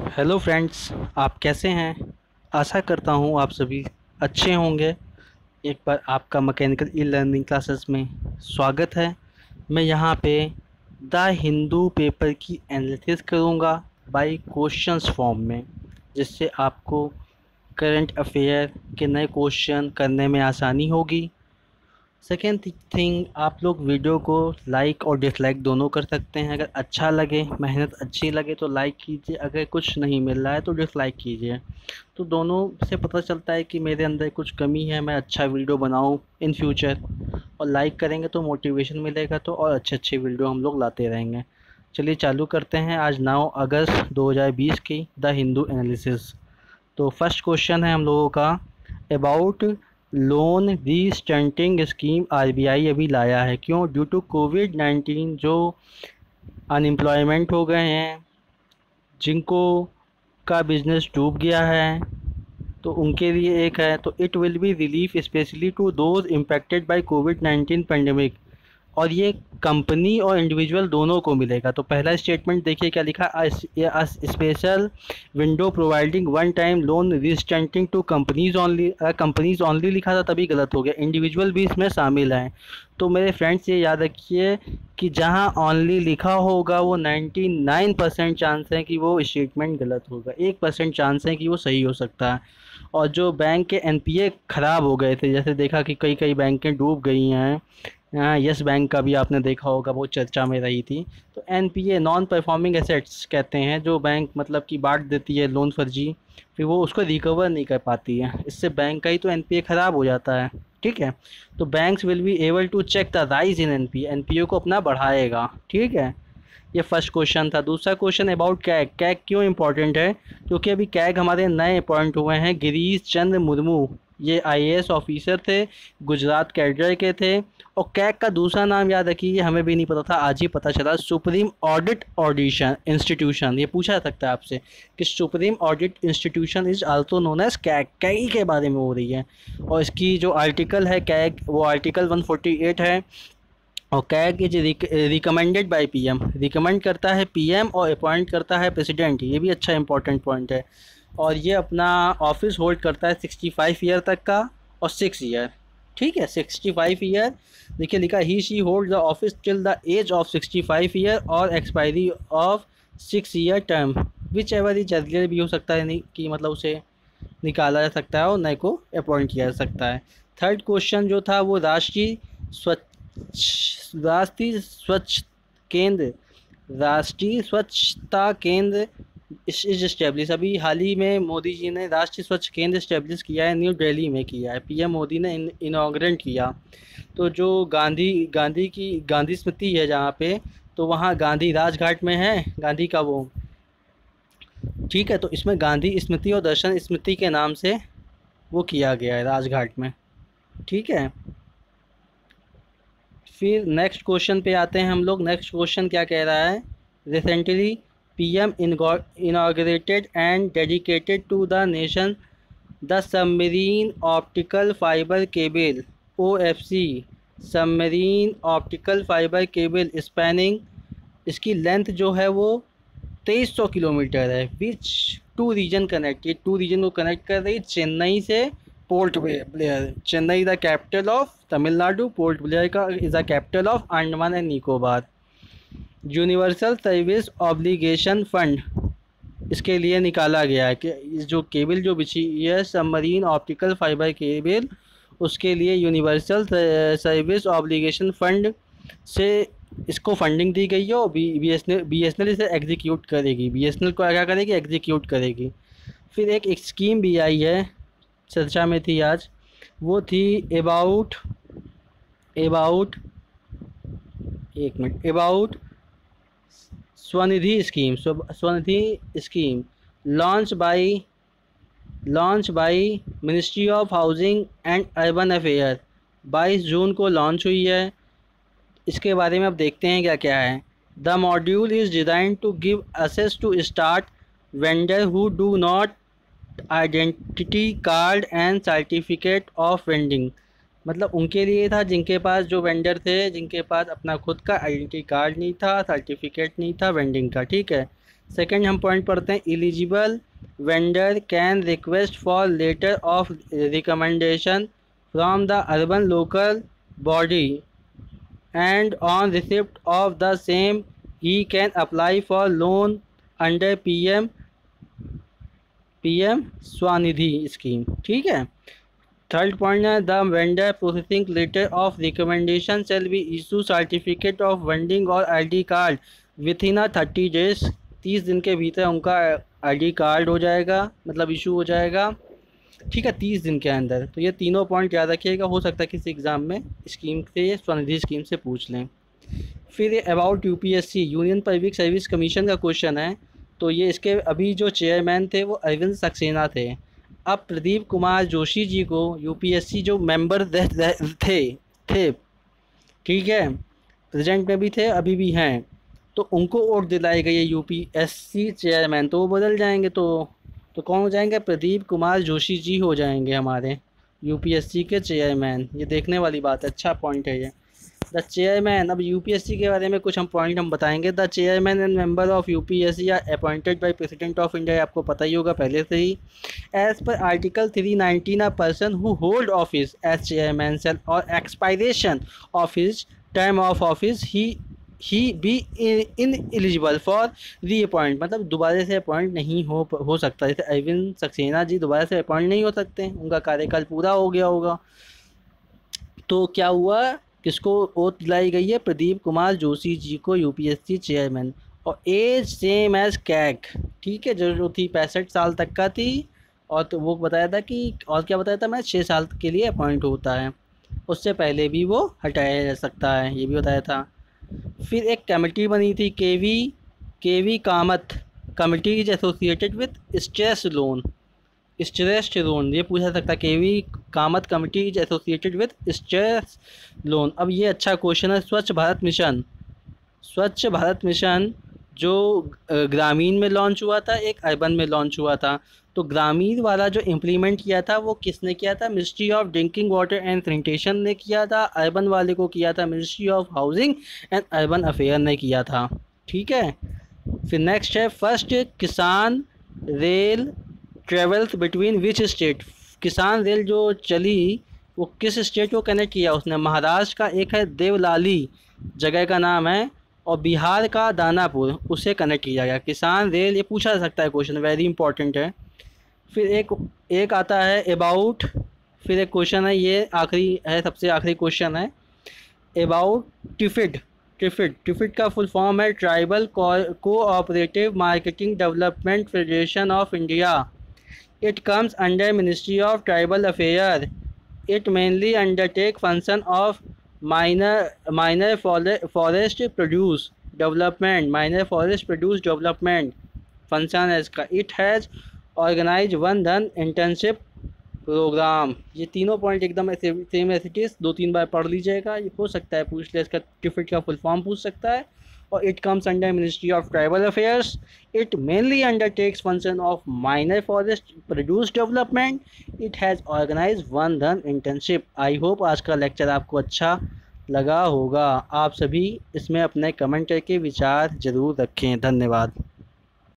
Hello friends, आप कैसे हैं? आशा करता हूँ आप सभी अच्छे होंगे। एक बार आपका मैकेनिकल ई लर्निंग क्लासेस में स्वागत है। मैं यहाँ पे द हिंदू पेपर की एनालिसिस करूँगा बाय क्वेश्चंस फॉर्म में, जिससे आपको करंट अफेयर के नए क्वेश्चन करने में आसानी होगी। सेकेंड थिंग, आप लोग वीडियो को लाइक और डिसलाइक दोनों कर सकते हैं। अगर अच्छा लगे, मेहनत अच्छी लगे तो लाइक कीजिए, अगर कुछ नहीं मिल रहा है तो डिसलाइक कीजिए। तो दोनों से पता चलता है कि मेरे अंदर कुछ कमी है, मैं अच्छा वीडियो बनाऊं इन फ्यूचर। और लाइक करेंगे तो मोटिवेशन मिलेगा, तो और अच्छे अच्छे वीडियो हम लोग लाते रहेंगे। चलिए चालू करते हैं आज 9 अगस्त 2020 की द हिंदू एनालिसिस। तो फर्स्ट क्वेश्चन है हम लोगों का अबाउट लोन रीस्टंटिंग स्कीम आरबीआई अभी लाया है क्यों? ड्यू टू कोविड-19 जो अनएम्प्लॉयमेंट हो गए हैं, जिनको का बिजनेस डूब गया है, तो उनके लिए एक है। तो it will be relief specially to those impacted by कोविड-19 पेंडेमिक। और ये कंपनी और इंडिविजुअल दोनों को मिलेगा। तो पहला स्टेटमेंट देखिए क्या लिखा, special window providing one time loan restructuring to companies only. Companies only लिखा था तभी गलत हो गया, इंडिविजुअल भी इसमें शामिल हैं। तो मेरे फ्रेंड्स ये याद रखिए कि जहां ओनली लिखा होगा वो 99% चांस है कि वो स्टेटमेंट गलत होगा, 1% चांस है कि वो सही हो सकता है। और जो बैंक के एनपीए ख़राब हो गए थे, जैसे देखा कि कई कई बैंकें डूब गई हैं, यस बैंक का भी आपने देखा होगा, बहुत चर्चा में रही थी। तो एनपीए नॉन परफॉर्मिंग एसेट्स कहते हैं, जो बैंक मतलब कि बांट देती है लोन फर्जी, फिर वो उसको रिकवर नहीं कर पाती है, इससे बैंक का ही तो एनपीए ख़राब हो जाता है। ठीक है, तो banks will be able to check the rise in NPA, NPA को अपना बढ़ाएगा। ठीक है, ये फर्स्ट क्वेश्चन था। दूसरा क्वेश्चन अबाउट कैग। कैग क्यों इंपॉर्टेंट है? क्योंकि अभी कैग हमारे नए अपॉइंट हुए हैं, गिरीश चंद्र मुर्मू। ये आईएएस ऑफिसर थे, गुजरात कैडर के थे। और कैग का दूसरा नाम याद रखिए, ये हमें भी नहीं पता था, आज ही पता चला, सुप्रीम ऑडिट ऑडिशन इंस्टीट्यूशन। ये पूछा जा सकता है आपसे कि supreme audit institution is also known as CAG. CAG के बारे में हो रही है। और इसकी जो आर्टिकल है कैग, वो आर्टिकल 148 है। और CAG is recommended by PM, recommend करता है पीएम और अपॉइंट करता है प्रेसिडेंट। ये भी अच्छा इंपॉर्टेंट पॉइंट है। और ये अपना ऑफिस होल्ड करता है 65 ईयर तक का और 6 ईयर। ठीक है, 65 ईयर। देखिए लिखा, he she hold the office till the age of 65 year और expiry of 6 year term, whichever is earlier भी हो सकता है, नहीं कि मतलब उसे निकाला जा सकता है और नए को अपॉइंट किया जा सकता है। थर्ड क्वेश्चन जो था वो राष्ट्रीय स्वच्छ केंद्र, राष्ट्रीय स्वच्छता केंद्र इज स्टेब्लिश। अभी हाल ही में मोदी जी ने राष्ट्रीय स्वच्छ केंद्र स्टेब्लिश किया है, न्यू दिल्ली में किया है, पीएम मोदी ने इनॉग्रेट किया। तो जो गांधी स्मृति है जहाँ पे, तो वहाँ गांधी राजघाट में है, गांधी का वो। ठीक है, तो इसमें गांधी स्मृति और दर्शन स्मृति के नाम से वो किया गया है राजघाट में। ठीक है, फिर नेक्स्ट क्वेश्चन पे आते हैं हम लोग। नेक्स्ट क्वेश्चन क्या कह रहा है, recently PM inaugurated and dedicated to the nation the submarine optical fibre cable OFC, submarine optical fibre cable spanning, इसकी लेंथ जो है वो 2300 किलोमीटर है, विच टू रीजन कनेक्ट, ये टू रीजन को कनेक्ट कर रही, चेन्नई से Port Blair. Chennai the capital of Tamil Nadu, Port Blair का is the capital of Andaman and Nicobar. Universal service obligation fund इसके लिए निकाला गया है कि जो केबल जो बिछी है सबमरीन ऑप्टिकल फाइबर केबल, उसके लिए यूनिवर्सल सर्विस ऑब्लिगेशन फंड से इसको फंडिंग दी गई है। और बीएसएनएल इसे एग्जीक्यूट करेगी, बीएसएनएल को क्या करेगी, एग्जीक्यूट करेगी। फिर एक स्कीम भी आई है, चर्चा में थी आज, वो थी about Svanidhi scheme. Svanidhi scheme launch by ministry of housing and urban affair, 22 जून को लॉन्च हुई है। इसके बारे में अब देखते हैं क्या क्या है। The module is design to give access to start vendor who do not identity card and certificate of vending. मतलब उनके लिए था जिनके पास, जो वेंडर थे जिनके पास अपना खुद का आइडेंटिटी कार्ड नहीं था, सर्टिफिकेट नहीं था वेंडिंग का। ठीक है, सेकंड हम पॉइंट पढ़ते हैं, eligible vendor can request for letter of recommendation from the urban local body and on receipt of the same he can apply for loan under PM Swanidhi scheme। ठीक है। Third point है, the vendor processing letter of recommendation shall be issue certificate of vending और ID card with in 30 days. 30 दिन के भीतर उनका ID card हो जाएगा, मतलब इशू हो जाएगा। ठीक है, 30 दिन के अंदर। तो ये तीनों पॉइंट याद रखिएगा, हो सकता है किसी एग्ज़ाम में स्कीम से, स्वनिधि स्कीम से पूछ लें। फिर ये about UPSC union public service commission का क्वेश्चन है। तो ये इसके अभी जो चेयरमैन थे वो अरविंद सक्सेना थे। अब प्रदीप कुमार जोशी जी को UPSC जो मेंबर थे, ठीक है, प्रेजेंट में भी थे, अभी भी हैं, तो उनको वोट दिलाई गई है UPSC चेयरमैन, तो वो बदल जाएंगे। तो कौन हो जाएंगे? प्रदीप कुमार जोशी जी हो जाएंगे हमारे UPSC के चेयरमैन। ये देखने वाली बात है, अच्छा पॉइंट है ये। द चेयरमैन, अब UPSC के बारे में कुछ हम पॉइंट हम बताएंगे। The chairman and member of UPSC are appointed by president of India, आपको पता ही होगा पहले से ही। As per article 319 a person who hold office as chairman shall और expiration of his term of office he be ineligible for reappoint, मतलब दोबारा से अपॉइंट नहीं हो सकता। जैसे अरविंद सक्सेना जी दोबारा से अपॉइंट नहीं हो सकते, उनका कार्यकाल पूरा हो गया होगा। तो क्या हुआ, किसको ओथ दिलाई गई है? प्रदीप कुमार जोशी जी को UPSC चेयरमैन। और एज सेम एज कैग, ठीक है, जो थी 65 साल तक का थी। और तो वो बताया था कि, और क्या बताया था मैं, 6 साल के लिए अपॉइंट होता है, उससे पहले भी वो हटाया जा सकता है, ये भी बताया था। फिर एक कमेटी बनी थी, KV Kamath committee is associated with stress loan, ये पूछा सकता है, KV Kamath committee is associated with stress loan. अब ये अच्छा क्वेश्चन है। स्वच्छ भारत मिशन जो ग्रामीण में लॉन्च हुआ था, एक अर्बन में लॉन्च हुआ था। तो ग्रामीण वाला जो इम्प्लीमेंट किया था वो किसने किया था? Ministry of drinking water and sanitation ने किया था। अर्बन वाले को किया था ministry of housing and urban affair ने किया था। ठीक है। फिर नेक्स्ट है, फर्स्ट किसान rail travels between which state, किसान रेल जो चली वो किस स्टेट को कनेक्ट किया उसने? महाराष्ट्र का एक है देवलाली जगह का नाम है, और बिहार का दानापुर, उससे कनेक्ट किया गया किसान रेल। ये पूछा जा सकता है क्वेश्चन, वेरी इंपॉर्टेंट है। फिर एक आता है अबाउट, फिर एक क्वेश्चन है, ये आखिरी है, सबसे आखिरी क्वेश्चन है, अबाउट ट्रिफिड का फुल फॉर्म है tribal cooperative marketing development federation of India. It comes under ministry of tribal affair. It mainly undertake function of minor forest produce development function है इसका। It has organized one done internship program। ये तीनों point एकदम same एसिटीज 2-3 बार पढ़ लीजिएगा, ये हो सकता है पूछ ले, इसका ट्रिफिड का फुल फॉर्म पूछ सकता है। और it comes under ministry of tribal affairs. It mainly undertakes function of minor forest produce development. It has organize Van Dhan internship. I hope आज का लेक्चर आपको अच्छा लगा होगा। आप सभी इसमें अपने कमेंट करके विचार ज़रूर रखें। धन्यवाद।